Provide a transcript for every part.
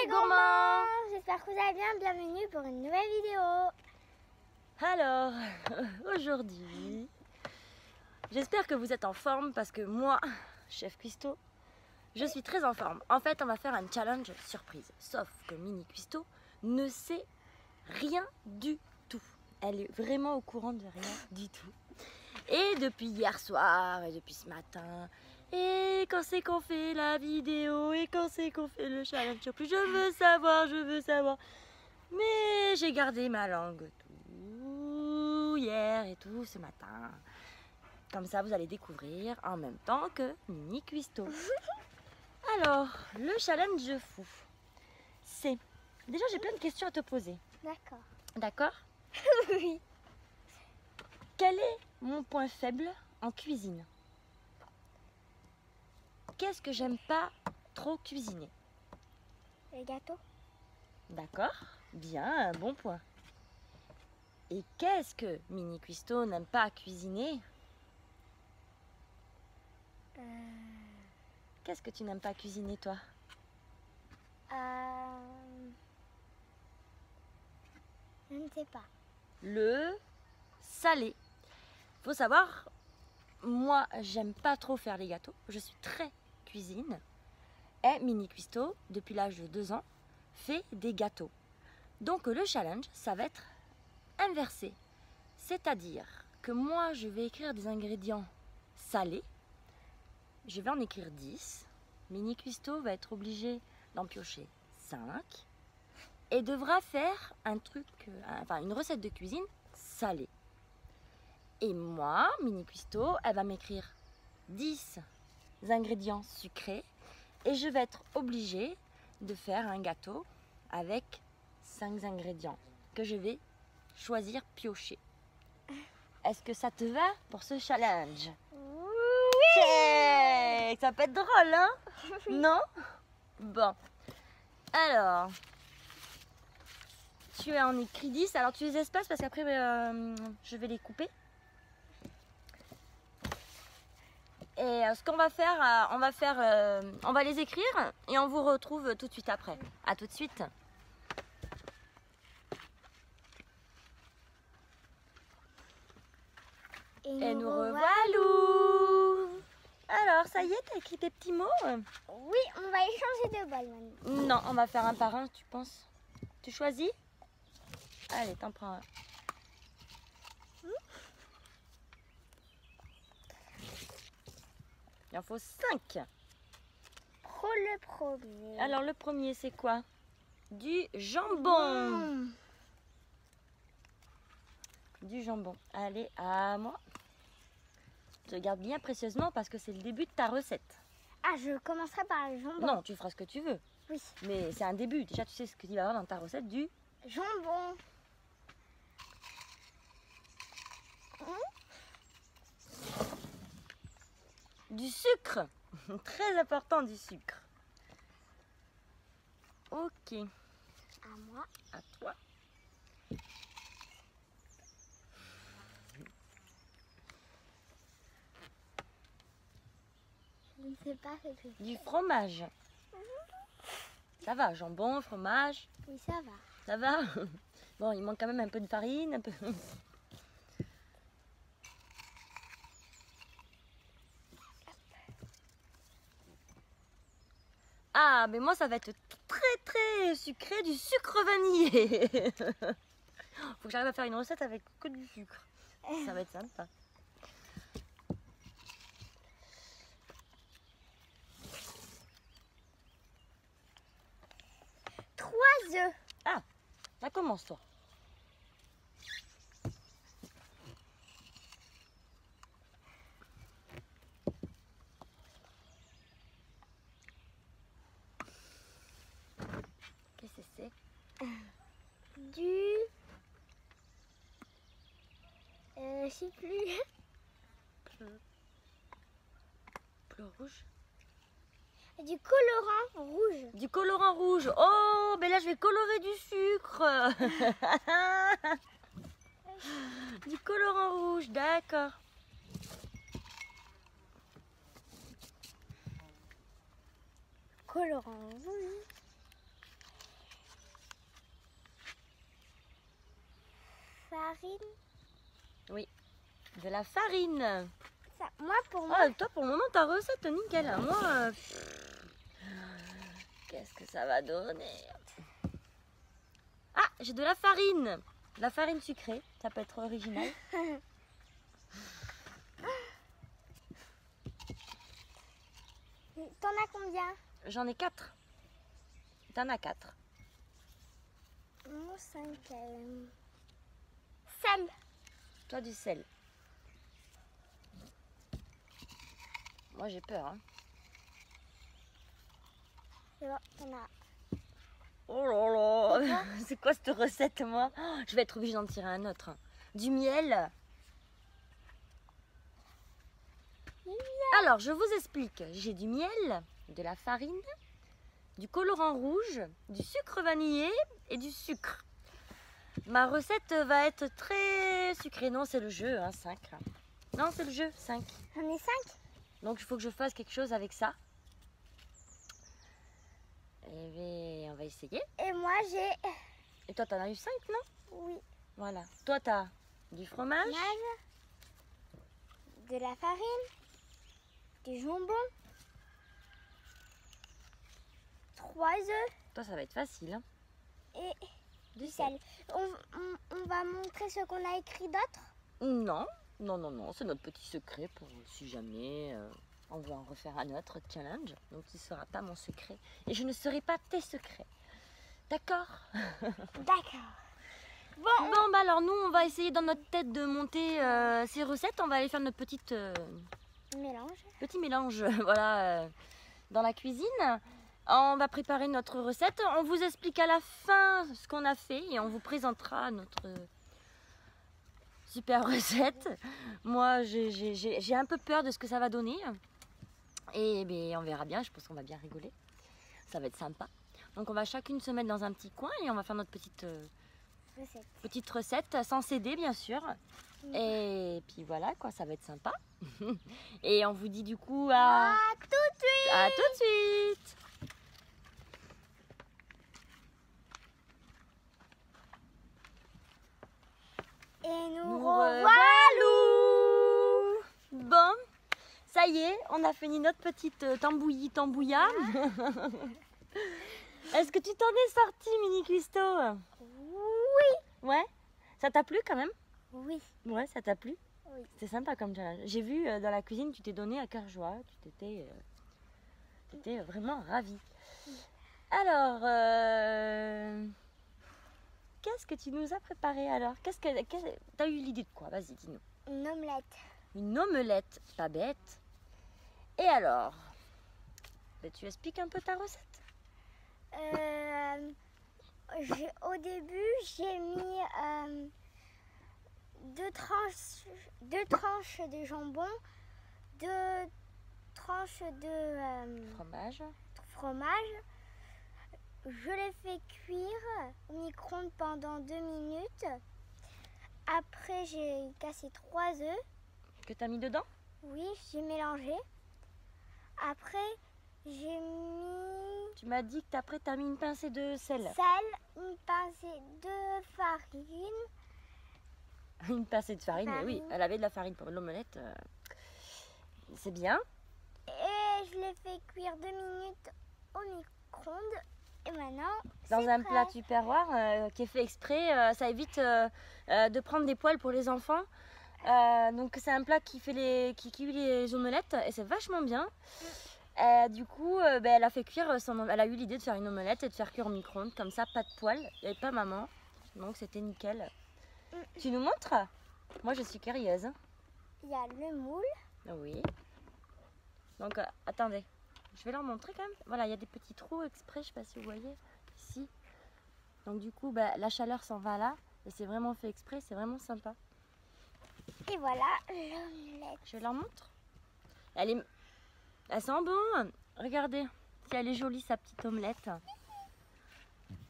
les gourmands! J'espère que vous allez bien, bienvenue pour une nouvelle vidéo. Alors, aujourd'hui, j'espère que vous êtes en forme parce que moi, chef Cuisto, je suis très en forme. En fait, on va faire un challenge surprise. Sauf que Mini Cuisto ne sait rien du tout. Elle est vraiment au courant de rien du tout. Et depuis hier soir et depuis ce matin, et quand c'est qu'on fait la vidéo, et quand c'est qu'on fait le challenge surprise, je veux savoir. Mais j'ai gardé ma langue tout hier et tout ce matin. Comme ça, vous allez découvrir en même temps que Mini Cuisto. Alors, le challenge fou, c'est... Déjà, j'ai plein de questions à te poser. D'accord. D'accord? Oui. Quel est mon point faible en cuisine? Qu'est-ce que j'aime pas trop cuisiner? Les gâteaux. D'accord, bien, un bon point. Et qu'est-ce que Mini Cuisto n'aime pas cuisiner? Qu'est-ce que tu n'aimes pas cuisiner, toi? Je ne sais pas. Le salé. Faut savoir, moi, j'aime pas trop faire les gâteaux. Je suis très cuisine. Et Mini Cuisto, depuis l'âge de 2 ans, fait des gâteaux. Donc le challenge, ça va être inversé. C'est-à-dire que moi, je vais écrire des ingrédients salés. Je vais en écrire 10. Mini Cuisto va être obligé d'en piocher 5. Et devra faire une recette de cuisine salée. Et moi, Mini Cuisto, elle va m'écrire 10 ingrédients sucrés. Et je vais être obligée de faire un gâteau avec 5 ingrédients que je vais choisir piocher. Est-ce que ça te va pour ce challenge? Oui. Check. Ça peut être drôle, hein? Non? Bon. Alors, tu as en écrit 10. Alors, tu les espaces parce qu'après, je vais les couper. Et ce qu'on va faire, on va les écrire et on vous retrouve tout de suite après. À tout de suite. Et nous revoilà. Alors, ça y est, t'as écrit tes petits mots? Oui, on va échanger de bol maintenant. Non, on va faire un par un, tu penses? Tu choisis? Allez, t'en prends un. Il en faut 5. Pour le premier. Alors, le premier, c'est quoi? Du jambon. Du jambon. Allez, à moi. Je te garde bien précieusement parce que c'est le début de ta recette. Ah, je commencerai par le jambon. Non, tu feras ce que tu veux. Oui. Mais c'est un début. Déjà, tu sais ce qu'il va y avoir dans ta recette du jambon. Du sucre. Très important, du sucre. Ok. À moi. À toi. Je ne sais pas ce que c'est. Du fromage. Ça va, jambon, fromage. Oui, ça va. Ça va. Bon, il manque quand même un peu de farine, un peu. Ah, mais moi, ça va être très sucré, du sucre vanillé. Faut que j'arrive à faire une recette avec que du sucre. Ça va être sympa. Trois œufs. Ah, ça commence, toi. Qu'est-ce que c'est? Je sais plus. Bleu rouge. Du colorant rouge. Du colorant rouge. Oh, mais là, je vais colorer du sucre. Du colorant rouge, d'accord. Colorant rouge. farine. De la farine. Ça, moi, pour moi, Ah, toi, pour le moment, ta recette, nickel. Moi, qu'est-ce que ça va donner? Ah, j'ai de la farine. De la farine sucrée. Ça peut être original. t'en as combien? J'en ai 4. T'en as 4. Moi, 5. Sel. Toi, du sel. Moi, j'ai peur. Hein. C'est bon, t'en as. Oh là là. C'est quoi cette recette, moi? Oh, je vais être obligée d'en tirer un autre. Du miel. Alors, je vous explique. J'ai du miel, de la farine, du colorant rouge, du sucre vanillé et du sucre. Ma recette va être très sucrée. Non, c'est le jeu, hein, 5. Non, c'est le jeu, 5. J'en ai 5. Donc, il faut que je fasse quelque chose avec ça. Et bien, on va essayer. Et moi, j'ai. Et toi, t'en as eu 5, non? Oui. Voilà. Toi, t'as du fromage, De la farine. Du jambon. 3 œufs. toi, ça va être facile. Hein. Et Du du sel. On va montrer ce qu'on a écrit d'autre. Non, non, non, non, c'est notre petit secret pour si jamais on veut en refaire un autre challenge. Donc, il ne sera pas mon secret. Et je ne serai pas tes secrets. D'accord? D'accord. Bon, bah alors nous, on va essayer dans notre tête de monter ces recettes. On va aller faire notre Mélange. petit mélange voilà, dans la cuisine. On va préparer notre recette. On vous explique à la fin ce qu'on a fait et on vous présentera notre super recette. Moi, j'ai un peu peur de ce que ça va donner. Et bien, on verra bien. Je pense qu'on va bien rigoler. Ça va être sympa. Donc, on va chacune se mettre dans un petit coin et on va faire notre petite recette sans céder, bien sûr. Et puis voilà, quoi, ça va être sympa. Et on vous dit du coup À tout de suite. à tout de suite. Et nous Nous revoilà. Bon, ça y est, on a fini notre petite tambouilla. Est-ce que tu t'en es sorti, Mini Cuisto? Oui. Ouais? Ça t'a plu quand même? Oui. Ouais, ça t'a plu? Oui. C'était sympa comme challenge. J'ai vu dans la cuisine, tu t'es donné à cœur joie. Tu t'étais vraiment ravie. Alors, qu'est-ce que tu nous as préparé alors? T'as eu l'idée de quoi? Vas-y, dis-nous. Une omelette. Une omelette, pas bête. Et alors, tu expliques un peu ta recette? Au début, j'ai mis 2 tranches de jambon, 2 tranches de fromage. Je les fais cuire au micro-ondes pendant 2 minutes. Après, j'ai cassé 3 œufs. Que t'as mis dedans? Oui, j'ai mélangé. Après, j'ai mis Tu m'as dit que après t'as mis une pincée de sel. une pincée de farine. Une pincée de farine, mais oui, elle avait de la farine pour l'omelette. C'est bien. Et je l'ai fait cuire 2 minutes au micro-ondes. Et maintenant, Dans c'est un prêt. plat tupperware qui est fait exprès, ça évite de prendre des poils pour les enfants. Donc c'est un plat qui cuit les omelettes et c'est vachement bien. Du coup, elle a fait cuire elle a eu l'idée de faire une omelette et de faire cuire au micro-ondes comme ça, pas de poils, il n'y avait pas maman, donc c'était nickel. Tu nous montres? Moi je suis curieuse. Il y a le moule. Oui. Donc attendez, je vais leur montrer quand même. Voilà, il y a des petits trous exprès, je sais pas si vous voyez ici. Donc du coup, la chaleur s'en va là et c'est vraiment fait exprès, c'est vraiment sympa. Et voilà l'omelette. Je leur montre. Elle sent bon. Regardez, si elle est jolie sa petite omelette.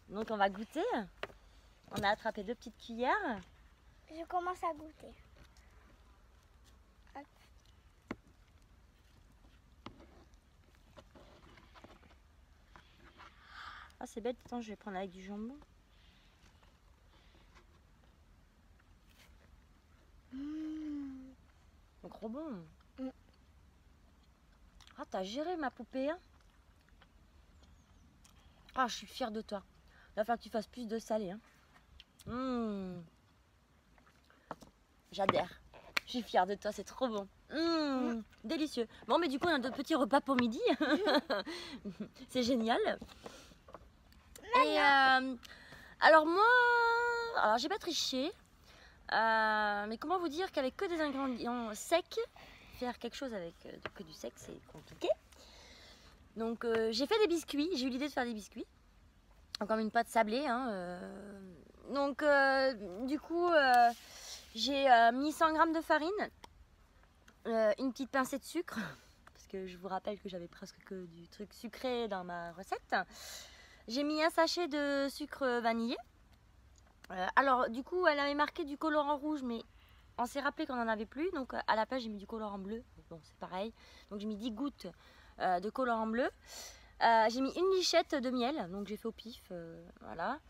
Donc on va goûter. On a attrapé 2 petites cuillères. Je commence à goûter. Hop. Ah c'est bête, attends, je vais prendre avec du jambon. trop bon. Mm. Ah, t'as géré ma poupée. Hein. Ah, je suis fière de toi. Il va falloir que tu fasses plus de salé. Hein. J'adhère. Je suis fière de toi, c'est trop bon. Délicieux. Bon, mais du coup, on a notre petit repas pour midi. C'est génial. Et alors moi, alors j'ai pas triché. Mais comment vous dire qu'avec que des ingrédients secs, faire quelque chose avec que du sec, c'est compliqué. Donc j'ai fait des biscuits. J'ai eu l'idée de faire des biscuits. Comme une pâte sablée. Hein, donc du coup, j'ai mis 100 g de farine, une petite pincée de sucre, parce que je vous rappelle que j'avais presque que du truc sucré dans ma recette. J'ai mis un sachet de sucre vanillé. Alors du coup, elle avait marqué du colorant rouge, mais on s'est rappelé qu'on n'en avait plus. Donc à la place, j'ai mis du colorant bleu. Bon, c'est pareil. Donc j'ai mis 10 gouttes de colorant bleu. J'ai mis une lichette de miel, donc j'ai fait au pif, voilà.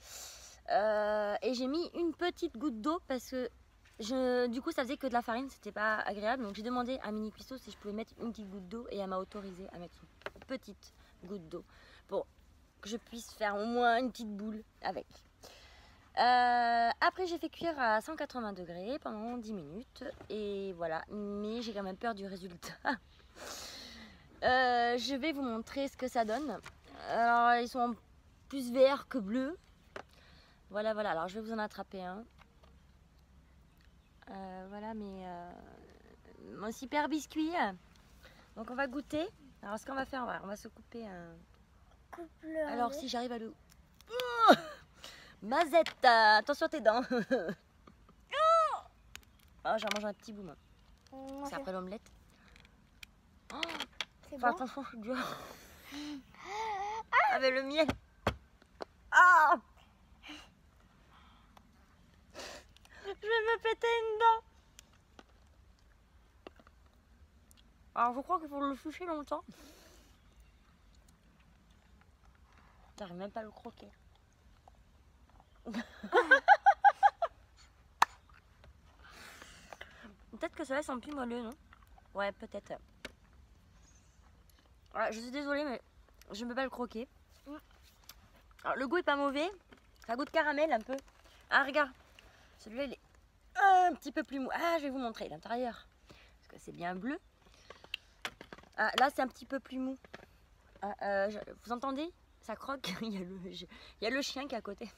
Et j'ai mis une petite goutte d'eau parce que du coup ça faisait que de la farine, c'était pas agréable. Donc j'ai demandé à Mini Cuistot si je pouvais mettre une petite goutte d'eau et elle m'a autorisé à mettre une petite goutte d'eau pour que je puisse faire au moins une petite boule avec. Après j'ai fait cuire à 180 degrés pendant 10 minutes et voilà, mais j'ai quand même peur du résultat. Je vais vous montrer ce que ça donne. Alors ils sont plus verts que bleus. Voilà, alors je vais vous en attraper un. Voilà mon super biscuit. Donc on va goûter. Alors ce qu'on va faire, on va se couper un... Coupe-le. Alors si j'arrive à le... Oh, Mazette, attention tes dents. Oh, j'en mange un petit bout moi. C'est après l'omelette. Oh, c'est bon. bon. Attention, je suis dur. Avec le miel. Ah, je vais me péter une dent. Alors je crois qu'il faut le ficher longtemps. J'arrive même pas à le croquer. Peut-être que ça va être plus moelleux, non? Ouais, peut-être. Ouais, je suis désolée, mais je ne peux pas le croquer. Alors, le goût est pas mauvais. Ça goûte caramel un peu. Ah, regarde. Celui-là, il est un petit peu plus mou. Ah, je vais vous montrer l'intérieur. Parce que c'est bien bleu. Ah, là, c'est un petit peu plus mou. Vous entendez? Ça croque. Il y a le chien qui est à côté.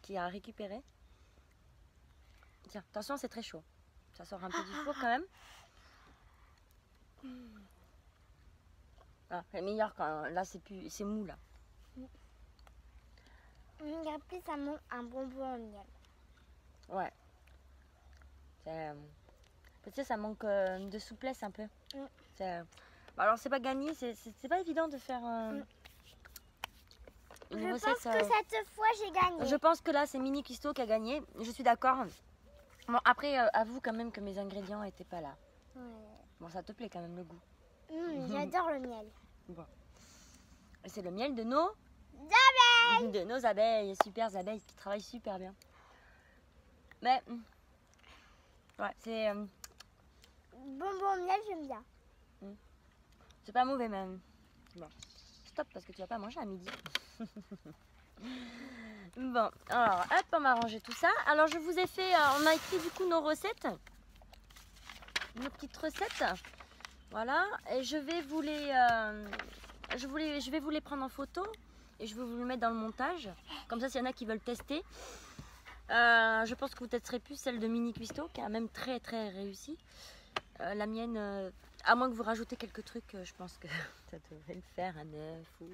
Qui a récupéré. Tiens, attention, c'est très chaud. Ça sort un peu du four quand même. Ah, c'est meilleur quand là, c'est mou là. Il y a plus un bonbon au miel. Ouais. Peut-être ça manque de souplesse un peu. Alors c'est pas gagné, c'est pas évident de faire une recette. Je pense que cette fois j'ai gagné. Je pense que là c'est Mini Cuistot qui a gagné. Je suis d'accord. Bon après avoue quand même que mes ingrédients étaient pas là. Ouais. Bon ça te plaît quand même le goût. J'adore le miel. Bon. Et c'est le miel de nos abeilles. De nos abeilles, super abeilles qui travaillent super bien. Mais ouais c'est Bonbon au miel j'aime bien. C'est pas mauvais même. Bon, stop parce que tu vas pas manger à midi. Bon, alors hop, on va ranger tout ça. Alors je vous ai fait, on a écrit du coup nos recettes, nos petites recettes. Voilà, et je vais vous les, je vais vous les prendre en photo et je vais vous les mettre dans le montage. Comme ça, s'il y en a qui veulent tester, je pense que vous testerez plus celle de Mini Cuistot qui a même très réussi. La mienne. À moins que vous rajoutez quelques trucs, je pense que ça devrait le faire, un œuf ou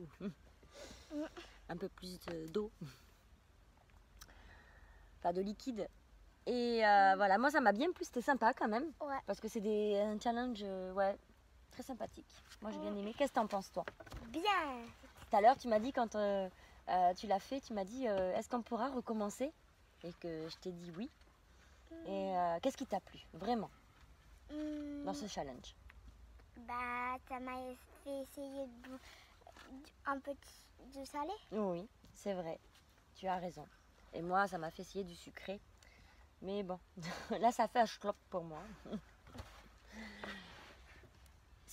un peu plus d'eau. Enfin, de liquide. Et voilà, moi ça m'a bien plu, c'était sympa quand même. Ouais. Parce que c'est un challenge ouais, très sympathique. Moi j'ai bien aimé. Qu'est-ce que t'en penses toi? Bien. Tout à l'heure tu m'as dit quand tu l'as fait, tu m'as dit est-ce qu'on pourra recommencer? Et que je t'ai dit oui. Et qu'est-ce qui t'a plu vraiment dans ce challenge? Bah, ça m'a fait essayer un peu de salé. Oui, c'est vrai. Tu as raison. Et moi, ça m'a fait essayer du sucré. Mais bon, là, ça fait un chlop pour moi.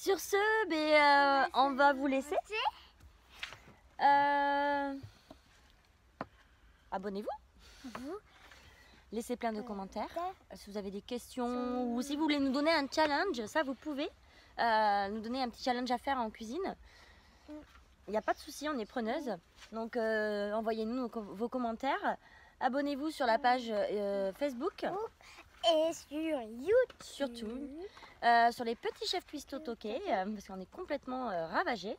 Sur ce, on va vous laisser. Abonnez-vous. Laissez plein de commentaires. Si vous avez des questions ou si vous voulez nous donner un challenge, ça vous pouvez. Nous donner un petit challenge à faire en cuisine. Il n'y a pas de souci, on est preneuse. Donc envoyez-nous vos commentaires. Abonnez-vous sur la page Facebook. Et sur YouTube. Surtout. Sur les petits chefs cuistots toqués, parce qu'on est complètement ravagés.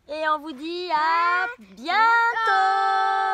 Et on vous dit à bientôt.